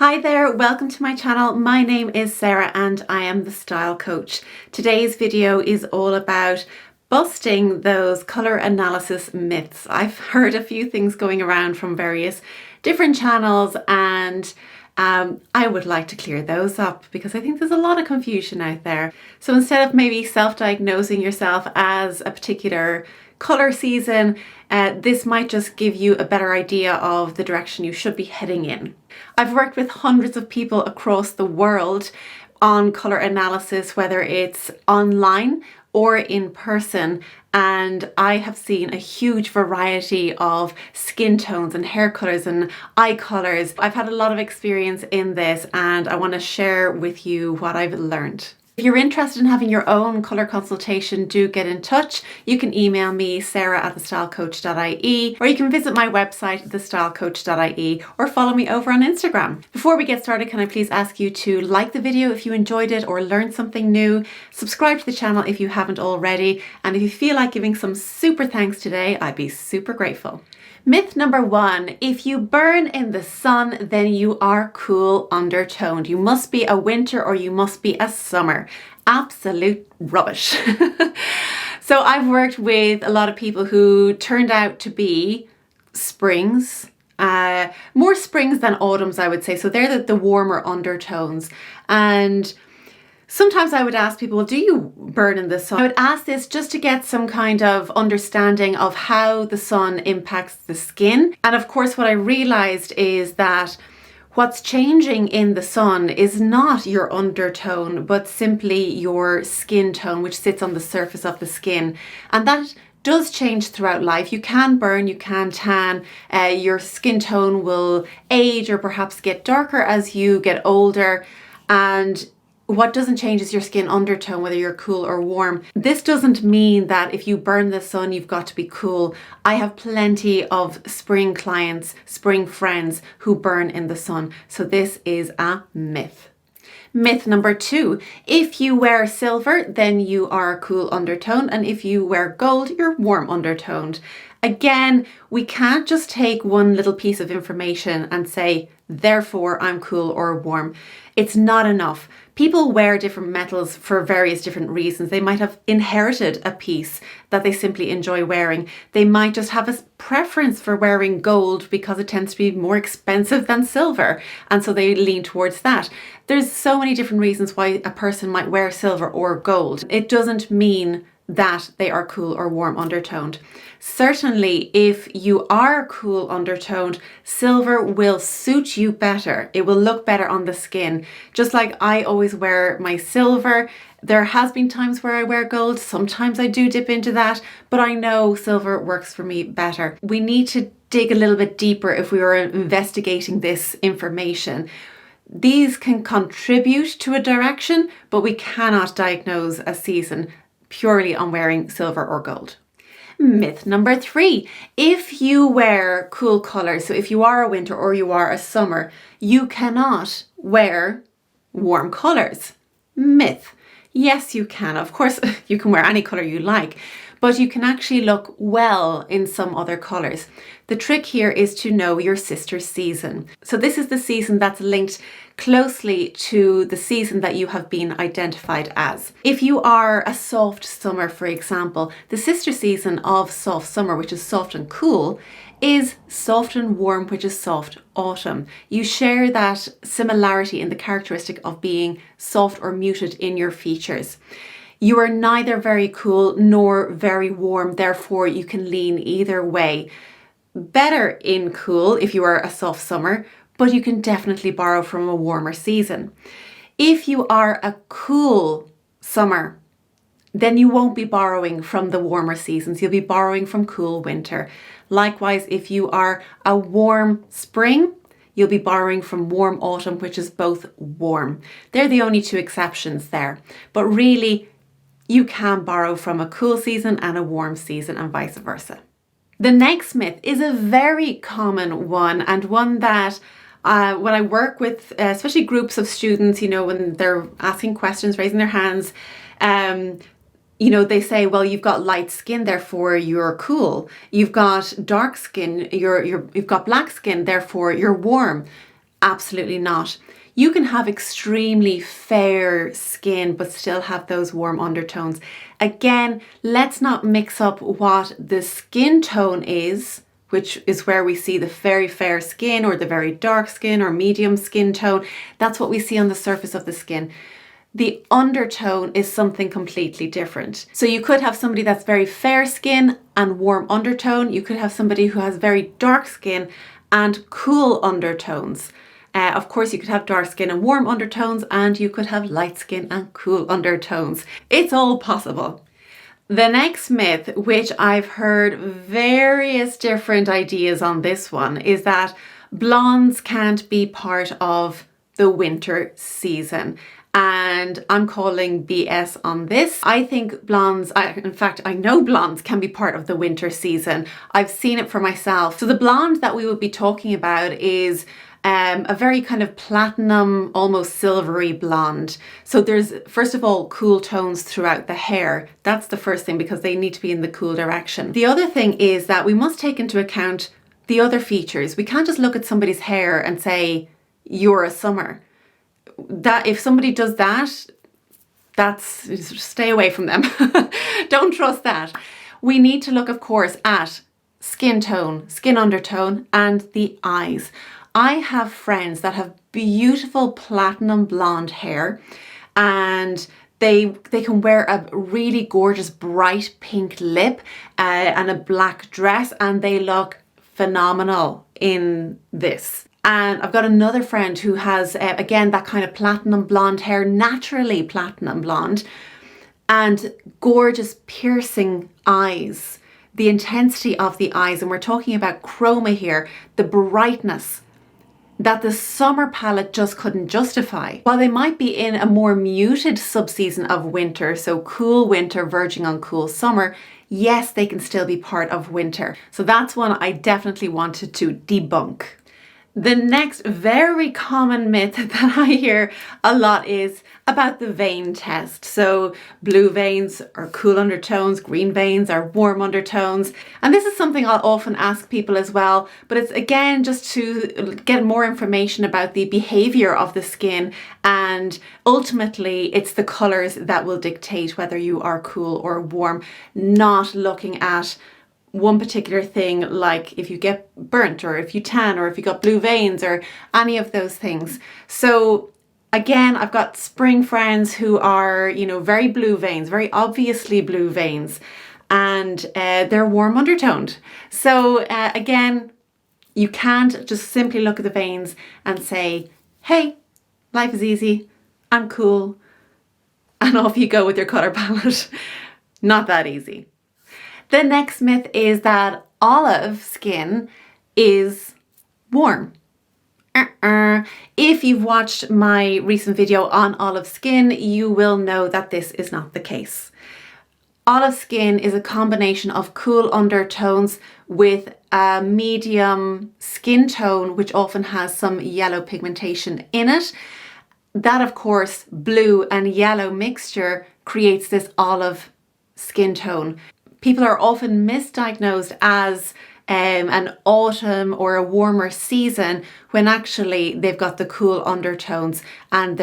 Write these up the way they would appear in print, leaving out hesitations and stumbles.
Hi there, welcome to my channel. My name is Sarah and I am the style coach. Today's video is all about busting those colour analysis myths. I've heard a few things going around from various different channels and I would like to clear those up because I think there's a lot of confusion out there. So instead of maybe self-diagnosing yourself as a particular colour season, this might just give you a better idea of the direction you should be heading in. I've worked with hundreds of people across the world on colour analysis, whether it's online or in person, and I have seen a huge variety of skin tones and hair colours and eye colours. I've had a lot of experience in this and I want to share with you what I've learned. If you're interested in having your own colour consultation, do get in touch. You can email me, sarah@thestylecoach.ie, or you can visit my website, thestylecoach.ie, or follow me over on Instagram. Before we get started, can I please ask you to like the video if you enjoyed it or learned something new, subscribe to the channel if you haven't already, and if you feel like giving some super thanks today, I'd be super grateful. Myth number 1, if you burn in the sun, then you are cool undertoned. You must be a winter or you must be a summer. Absolute rubbish. So I've worked with a lot of people who turned out to be springs, more springs than autumns, I would say. So they're the warmer undertones. And sometimes I would ask people, well, do you burn in the sun? I would ask this just to get some kind of understanding of how the sun impacts the skin. And of course, what I realized is that what's changing in the sun is not your undertone, but simply your skin tone, which sits on the surface of the skin. And that does change throughout life. You can burn, you can tan, your skin tone will age or perhaps get darker as you get older. And what doesn't change is your skin undertone, whether you're cool or warm. This doesn't mean that if you burn the sun, you've got to be cool. I have plenty of spring clients, spring friends who burn in the sun. So this is a myth. Myth number 2, if you wear silver, then you are cool undertone. And if you wear gold, you're warm undertoned. Again, we can't just take one little piece of information and say, therefore I'm cool or warm. It's not enough. People wear different metals for various different reasons. They might have inherited a piece that they simply enjoy wearing. They might just have a preference for wearing gold because it tends to be more expensive than silver, and so they lean towards that. There's so many different reasons why a person might wear silver or gold. It doesn't mean that they are cool or warm undertoned. Certainly, if you are cool undertoned, silver will suit you better. It will look better on the skin. Just like I always wear my silver, there has been times where I wear gold. Sometimes I do dip into that, but I know silver works for me better. We need to dig a little bit deeper if we were investigating this information. These can contribute to a direction, but we cannot diagnose a season purely on wearing silver or gold. Myth number 3, if you wear cool colours, so if you are a winter or you are a summer, you cannot wear warm colours. Myth. Yes, you can. Of course, you can wear any colour you like, but you can actually look well in some other colours. The trick here is to know your sister season. So this is the season that's linked closely to the season that you have been identified as. If you are a soft summer, for example, the sister season of soft summer, which is soft and cool, is soft and warm, which is soft autumn. You share that similarity in the characteristic of being soft or muted in your features. You are neither very cool nor very warm, therefore you can lean either way. Better in cool if you are a soft summer, but you can definitely borrow from a warmer season. If you are a cool summer, then you won't be borrowing from the warmer seasons. You'll be borrowing from cool winter. Likewise, if you are a warm spring, you'll be borrowing from warm autumn, which is both warm. They're the only 2 exceptions there. But really, you can borrow from a cool season and a warm season and vice versa. The next myth is a very common one, and one that when I work with especially groups of students, when they're asking questions, raising their hands, they say, well, you've got light skin, therefore you're cool. You've got dark skin, you've got black skin, therefore you're warm. Absolutely not. You can have extremely fair skin but still have those warm undertones. Again, let's not mix up what the skin tone is, which is where we see the very fair skin or the very dark skin or medium skin tone. That's what we see on the surface of the skin. The undertone is something completely different. So you could have somebody that's very fair skin and warm undertone. You could have somebody who has very dark skin and cool undertones. Of course, you could have dark skin and warm undertones, and you could have light skin and cool undertones. It's all possible. The next myth, which I've heard various different ideas on this one, is that blondes can't be part of the winter season. And I'm calling BS on this. I think blondes, in fact, I know blondes can be part of the winter season. I've seen it for myself. So the blonde that we would be talking about is a very kind of platinum, almost silvery blonde. So there's, first of all, cool tones throughout the hair. That's the first thing, because they need to be in the cool direction. The other thing is that we must take into account the other features. We can't just look at somebody's hair and say, you're a summer. That if somebody does that, stay away from them. Don't trust that. We need to look, of course, at skin tone, skin undertone, and the eyes. I have friends that have beautiful platinum blonde hair, and they can wear a really gorgeous bright pink lip and a black dress, and they look phenomenal in this. And I've got another friend who has, again, that kind of platinum blonde hair, naturally platinum blonde, and gorgeous piercing eyes. The intensity of the eyes, and we're talking about chroma here, the brightness that the summer palette just couldn't justify. While they might be in a more muted subseason of winter, so cool winter verging on cool summer, yes, they can still be part of winter. So that's one I definitely wanted to debunk. The next very common myth that I hear a lot is about the vein test. So blue veins are cool undertones, green veins are warm undertones. And this is something I'll often ask people as well, but it's again just to get more information about the behavior of the skin, and ultimately it's the colors that will dictate whether you are cool or warm, not looking at one particular thing, like if you get burnt or if you tan or if you got blue veins or any of those things. So again, I've got spring friends who are, you know, very blue veins, very obviously blue veins, and they're warm undertoned. So again, you can't just simply look at the veins and say, hey, life is easy, I'm cool, and off you go with your color palette. Not that easy. The next myth is that olive skin is warm. If you've watched my recent video on olive skin, you will know that this is not the case. Olive skin is a combination of cool undertones with a medium skin tone, which often has some yellow pigmentation in it. That, of course, blue and yellow mixture creates this olive skin tone. People are often misdiagnosed as an autumn or a warmer season, when actually they've got the cool undertones and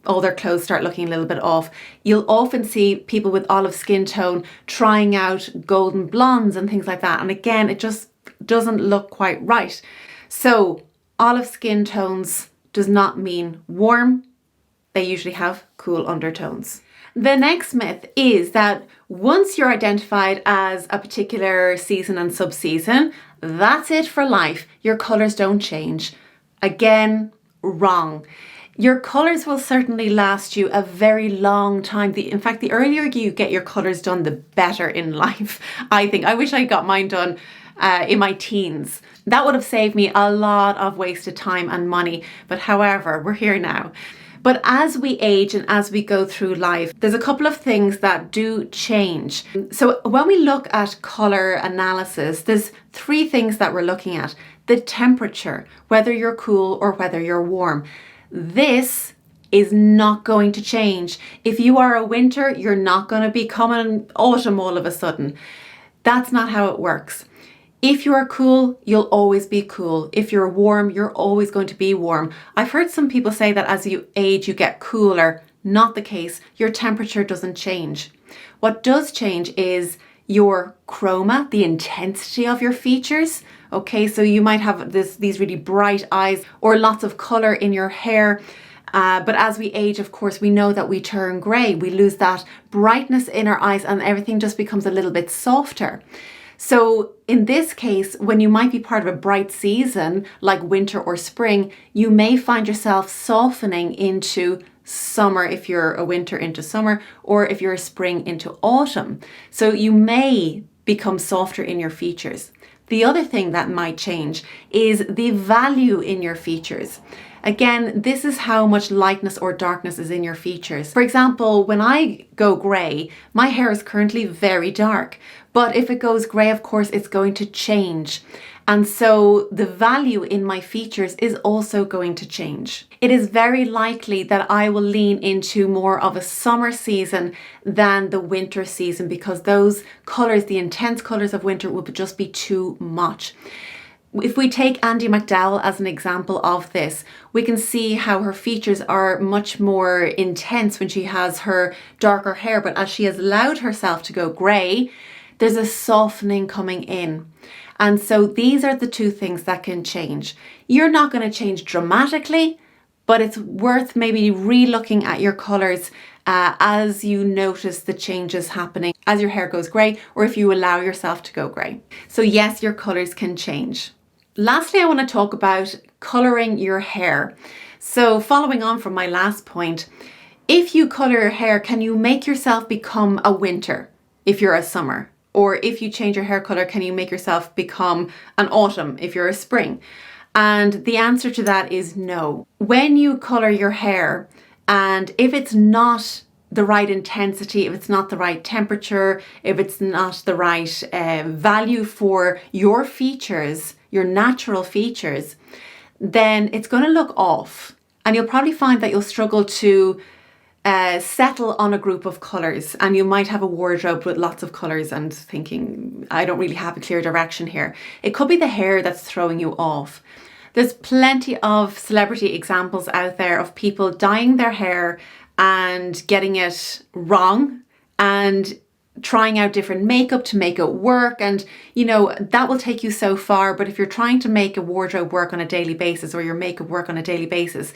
all their clothes start looking a little bit off. You'll often see people with olive skin tone trying out golden blondes and things like that. And again, it just doesn't look quite right. So olive skin tones does not mean warm. They usually have cool undertones. The next myth is that once you're identified as a particular season and subseason, that's it for life. Your colours don't change. Again, wrong. Your colours will certainly last you a very long time. In fact, the earlier you get your colours done, the better in life, I think. I wish I got mine done in my teens. That would have saved me a lot of wasted time and money. But however, we're here now. But as we age and as we go through life, there's a couple of things that do change. So when we look at colour analysis, there's three things that we're looking at. The temperature, whether you're cool or whether you're warm. This is not going to change. If you are a winter, you're not going to become an autumn all of a sudden. That's not how it works. If you are cool, you'll always be cool. If you're warm, you're always going to be warm. I've heard some people say that as you age, you get cooler. Not the case. Your temperature doesn't change. What does change is your chroma, the intensity of your features. Okay, so you might have these really bright eyes or lots of color in your hair. But as we age, of course, we know that we turn grey. We lose that brightness in our eyes and everything just becomes a little bit softer. So in this case, when you might be part of a bright season like winter or spring, you may find yourself softening into summer if you're a winter into summer, or if you're a spring into autumn. So you may become softer in your features. The other thing that might change is the value in your features. Again, this is how much lightness or darkness is in your features. For example, when I go grey, my hair is currently very dark, but if it goes grey, of course, it's going to change. And so the value in my features is also going to change. It is very likely that I will lean into more of a summer season than the winter season because those colours, the intense colours of winter, will just be too much. If we take Andie MacDowell as an example of this, we can see how her features are much more intense when she has her darker hair, but as she has allowed herself to go grey, there's a softening coming in. And so these are the two things that can change. You're not going to change dramatically, but it's worth maybe re-looking at your colours as you notice the changes happening as your hair goes grey, or if you allow yourself to go grey. So yes, your colours can change. Lastly, I want to talk about colouring your hair. So following on from my last point, if you colour your hair, can you make yourself become a winter if you're a summer? Or if you change your hair colour, can you make yourself become an autumn if you're a spring? And the answer to that is no. When you colour your hair, and if it's not the right intensity, if it's not the right temperature, if it's not the right value for your features, your natural features, then it's going to look off. And you'll probably find that you'll struggle to settle on a group of colours, and you might have a wardrobe with lots of colours and thinking, I don't really have a clear direction here. It could be the hair that's throwing you off. There's plenty of celebrity examples out there of people dyeing their hair and getting it wrong and trying out different makeup to make it work, and you know that will take you so far. But if you're trying to make a wardrobe work on a daily basis or your makeup work on a daily basis,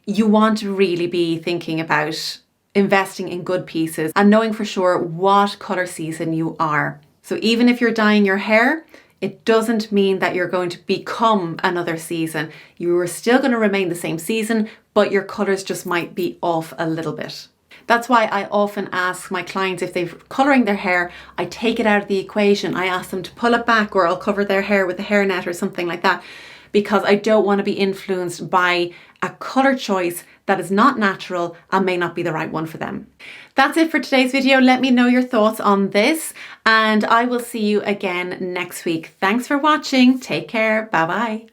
you want to really be thinking about investing in good pieces and knowing for sure what colour season you are. So even if you're dyeing your hair, it doesn't mean that you're going to become another season. You are still going to remain the same season, but your colours just might be off a little bit. That's why I often ask my clients if they're colouring their hair, I take it out of the equation. I ask them to pull it back, or I'll cover their hair with a hairnet or something like that, because I don't want to be influenced by a colour choice that is not natural and may not be the right one for them. That's it for today's video. Let me know your thoughts on this, and I will see you again next week. Thanks for watching. Take care. Bye bye.